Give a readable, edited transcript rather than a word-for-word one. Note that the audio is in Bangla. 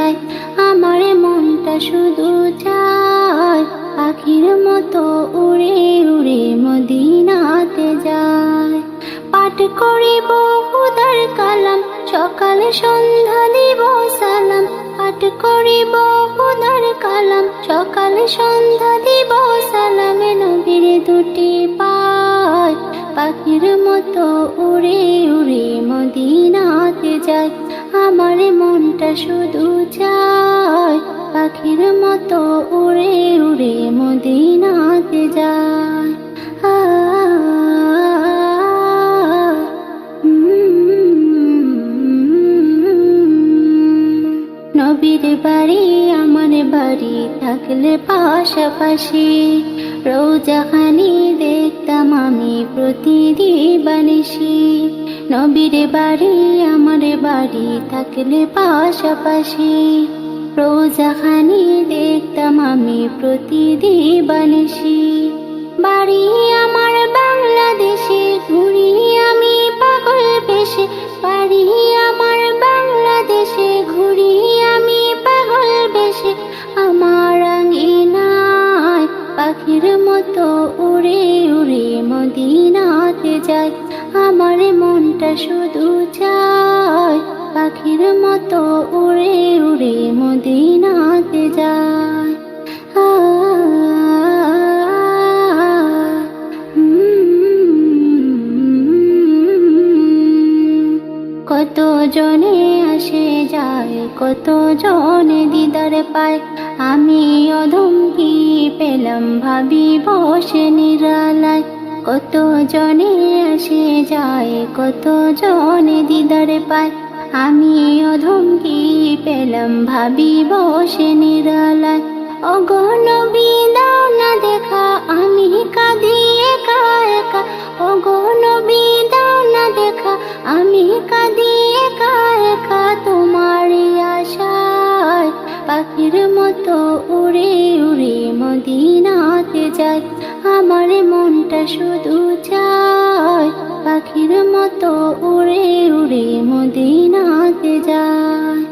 যায়, আমার মনটা শুধু চায় পাখির মতো উড়ে উড়ে মদিনাতে যায়। পাঠ করিব খুদার কালাম, সকালে সন্ধ্যা দিব সালাম। পাঠ করিব খুদার কালাম, সকালে সন্ধ্যা দিব সালাম। নবীর দুটি পায় পাখির মতো উড়ে উড়ে মদিনাতে যায়, আমার মনটা শুধু চায় পাখির মতো উড়ে উড়ে মদিনাতে যায়। নবীর বাড়ি আমার বাড়ি থাকলে পাশাপাশি, রোজাখানি দেখতাম আমি প্রতিদিবানিসি। নবীর বাড়ি আমার বাড়ি থাকলে পাশাপাশি, রোজাখানি দেখতাম আমি প্রতিদিবানিসি। বাড়ি আমার বাংলাদেশে, ঘুরি আমি পাগল বেশে। বাড়ি আমার বাংলাদেশে, ঘুরি আমি পাগল বেশে। আমার আঙ্গিনায় পাখির মতো উড়ে উড়ে মদিনাতে যায়, আমার মনটা শুধু চায় পাখির মতো উড়ে উড়ে মদিনাতে যায়। কত জনে আসে যায়, কত জনে দিদার পায়, আমি অধম কি পেলাম ভাবি বসে নিরালায়। কত জনে আসে যায়, কত জনে দিদার পায়, আমি অধম কি পেলাম ভাবি বসে নিরালায়। ওগো নবী দাও না দেখা, আমি কাঁদি একা একা। ওগো নবী দাও না দেখা, আমি কাঁদি একা একা। তোমারই আশায় পাখির মতো উড়ে উড়ে মদিনাতে যায়, আমার মনটা শুধু চায় পাখির মতো উড়ে উড়ে মদিনাতে যায়।